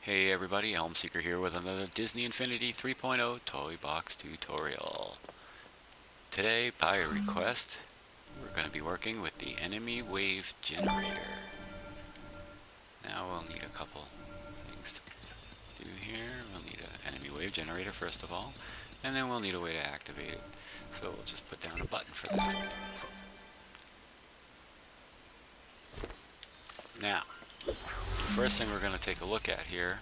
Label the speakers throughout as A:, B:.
A: Hey everybody, Seeker here with another Disney Infinity 3.0 Toy Box tutorial. Today, by request, we're going to be working with the enemy wave generator. Now we'll need a couple things to do here. We'll need an enemy wave generator first of all, and then we'll need a way to activate it. So we'll just put down a button for that. Now, first thing we're going to take a look at here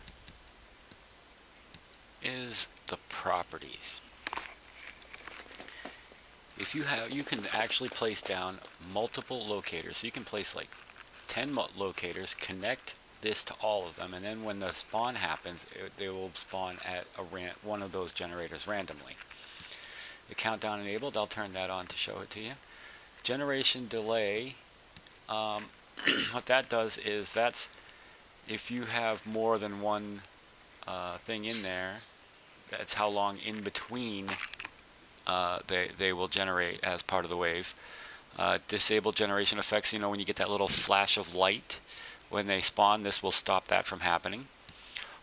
A: is the properties. If you can actually place down multiple locators. So you can place like 10 locators, connect this to all of them, and then when the spawn happens, they will spawn at one of those generators randomly. The countdown enabled, I'll turn that on to show it to you. Generation delay, what that does is that's if you have more than one thing in there, that's how long in between they will generate as part of the wave. Disable generation effects, when you get that little flash of light when they spawn, this will stop that from happening.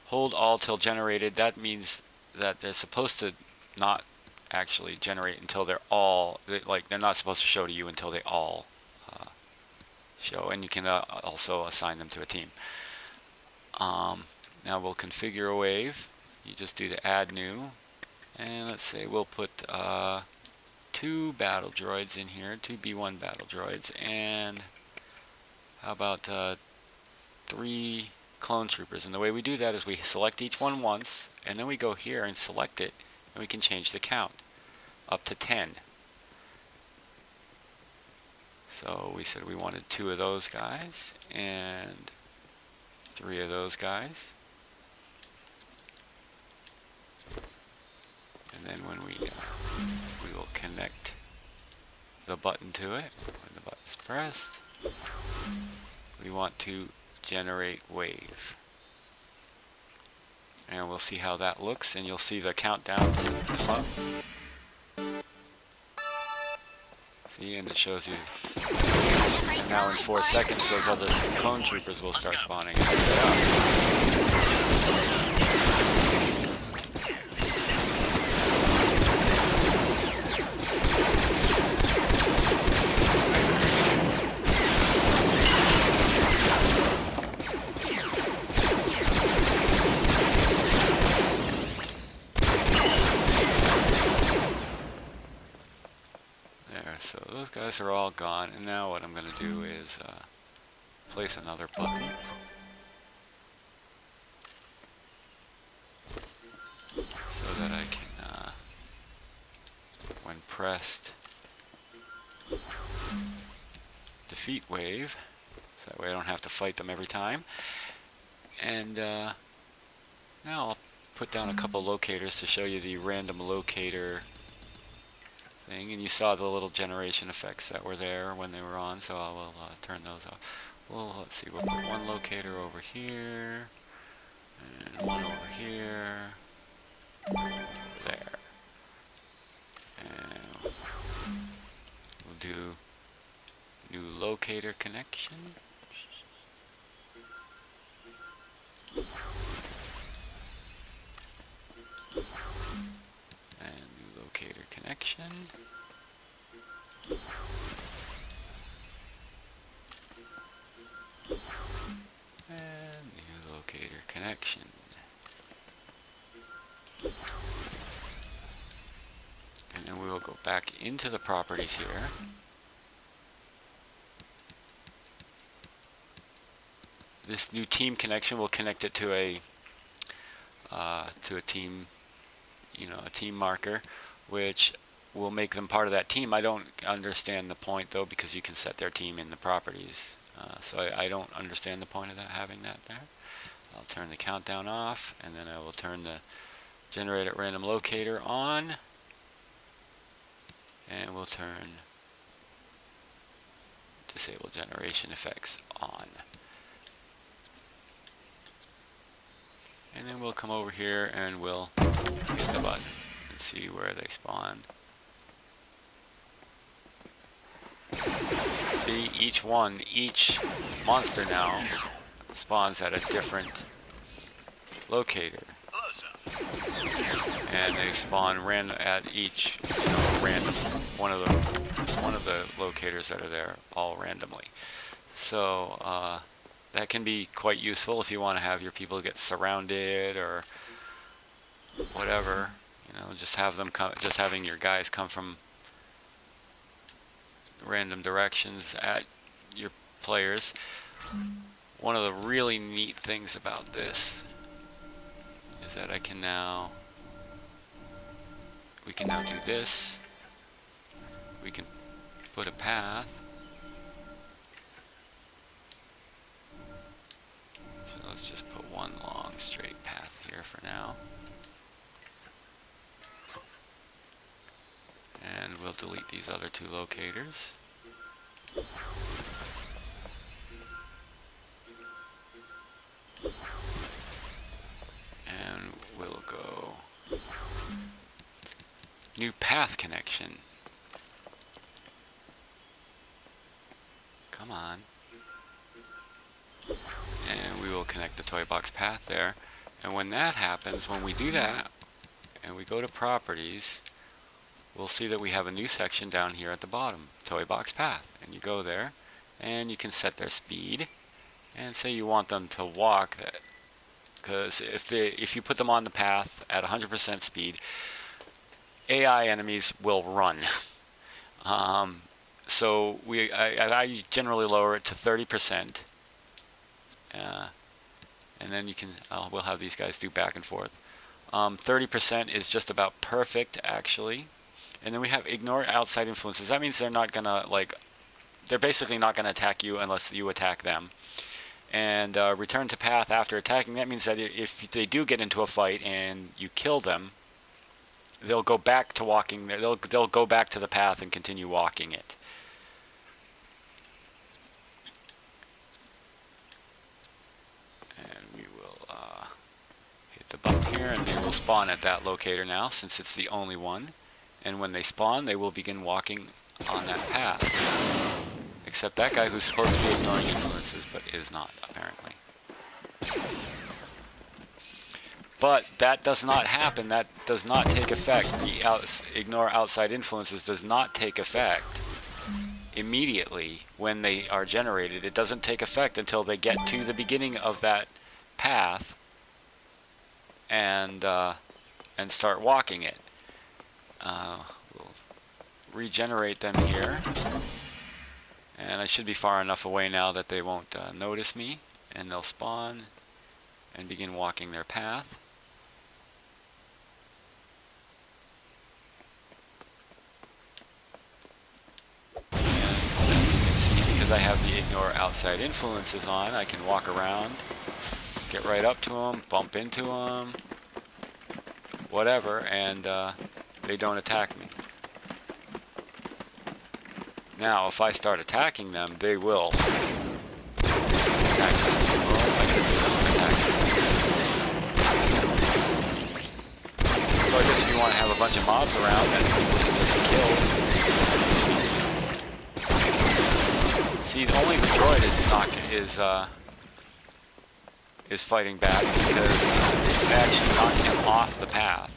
A: Hold all till generated, that means that they're supposed to not actually generate until they're not supposed to show to you until they all show, and you can also assign them to a team. Now we'll configure a wave. You just do the add new, and let's say we'll put 2 battle droids in here, 2 B1 battle droids, and how about 3 clone troopers. And the way we do that is we select each one once, and then we go here and select it, and we can change the count up to 10. So we said we wanted 2 of those guys and 3 of those guys. And then when we will connect the button to it, when the button's pressed, we want to generate wave. And we'll see how that looks, and you'll see the countdown come up. See, and it shows you. And now in 4 seconds, those other clone troopers will start spawning. So those guys are all gone, and now what I'm going to do is place another button. So that I can, when pressed, defeat wave. So that way I don't have to fight them every time. And now I'll put down a couple locators to show you the random locator thing, and you saw the little generation effects that were there when they were on, so I will turn those off. Well, let's see, we'll put one locator over here, and one over here, over there. And we'll do new locator connection. And new locator connection. And new locator connection. And then we will go back into the properties here. This new team connection will connect it to a team, a team marker, which will make them part of that team. I don't understand the point though, because you can set their team in the properties. So I don't understand the point of that, having that there. I'll turn the countdown off, and then I will turn the generate at random locator on, and we'll turn disable generation effects on. And then we'll come over here and we'll hit the button and see where they spawn. See, each monster now spawns at a different locator. And they spawn at each, random one of the locators that are there, all randomly. So that can be quite useful if you want to have your people get surrounded or whatever. Just having your guys come from random directions at your players. One of the really neat things about this is that we can now do this. We can put a path. So let's just put one long straight path here for now. And we'll delete these other two locators. And we'll go new path connection. Come on. And we will connect the toy box path there. And when that happens, when we do that, and we go to properties, we'll see that we have a new section down here at the bottom, toy box path. And you go there, and you can set their speed, and say you want them to walk that. Because if you put them on the path at 100% speed, AI enemies will run. So I generally lower it to 30%, and then we'll have these guys do back and forth. 30% is just about perfect, actually. And then we have ignore outside influences. That means they're not gonna they're basically not gonna attack you unless you attack them. And return to path after attacking. That means that if they do get into a fight and you kill them, they'll go back to walking. They'll go back to the path and continue walking it. And we will hit the button here, and they will spawn at that locator now, since it's the only one. And when they spawn, they will begin walking on that path. Except that guy who's supposed to be ignoring influences, but is not, apparently. But that does not happen. That does not take effect. The ignore outside influences does not take effect immediately when they are generated. It doesn't take effect until they get to the beginning of that path and start walking it. We'll regenerate them here. And I should be far enough away now that they won't notice me, and they'll spawn and begin walking their path. And as you can see, because I have the ignore outside influences on, I can walk around, get right up to them, bump into them, whatever, and they don't attack me. Now, if I start attacking them, they will attack me. So I guess if you want to have a bunch of mobs around and just kill. See, only the droid is fighting back because it actually knocked him off the path.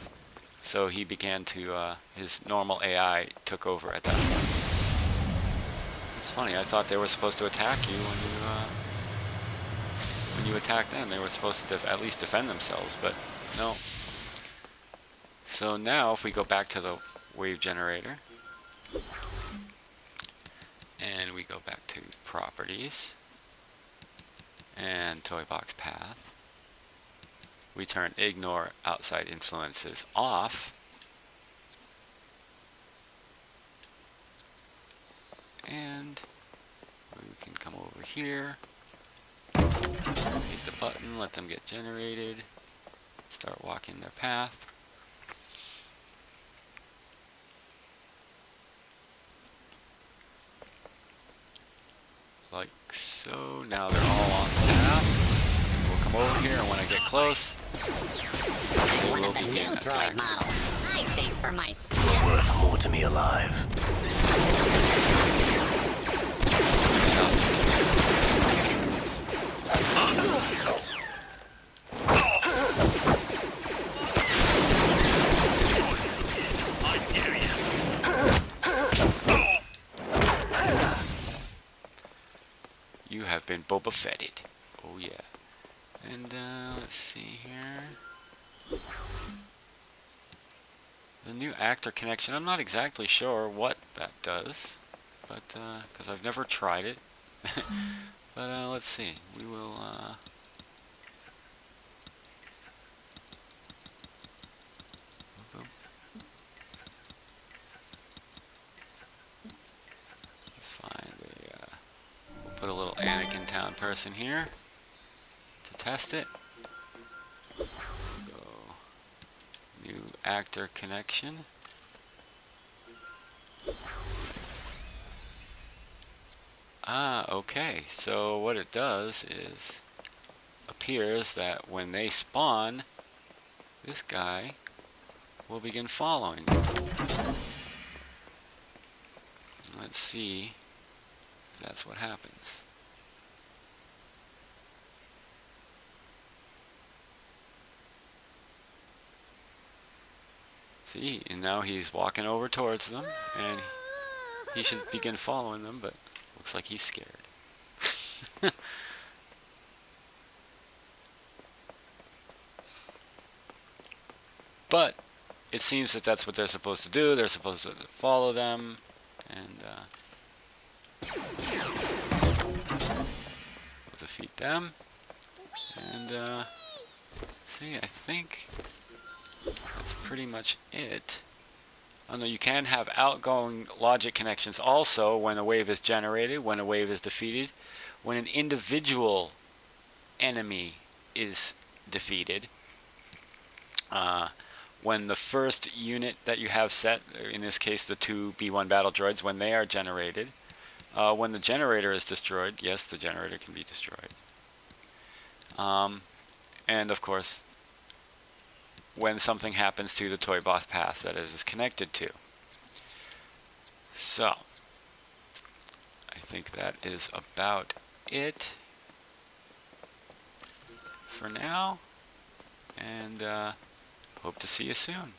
A: So he began to his normal AI took over at that point. It's funny, I thought they were supposed to attack you when you attack them. They were supposed to at least defend themselves, but no. So now if we go back to the wave generator, and we go back to properties, and toy box path, we turn ignore outside influences off, and we can come over here, hit the button, let them get generated, start walking their path. Like so. Now they're all on the path. We'll come over here, and when I get close,
B: One of the new droid models. I think for my
C: You're worth more to me alive.
A: You have been Boba Fetted. Oh yeah. And let's see here. The new actor connection. I'm not exactly sure what that does, but because I've never tried it. But let's see. We will. Let's find a. We'll put a little Anakin Town person here to test it. Go. New actor connection. Ah, okay. So what it does is appears that when they spawn, this guy will begin following. Let's see if that's what happens. See, and now he's walking over towards them, and he should begin following them, but looks like he's scared. But it seems that that's what they're supposed to do. They're supposed to follow them, and we'll defeat them. And see, I think that's pretty much it. Oh no, you can have outgoing logic connections also when a wave is generated, when a wave is defeated, when an individual enemy is defeated, when the first unit that you have set, in this case the two B1 battle droids, when they are generated, when the generator is destroyed, yes, the generator can be destroyed. And of course, when something happens to the Toy Boss Pass that it is connected to. So, I think that is about it for now, and hope to see you soon.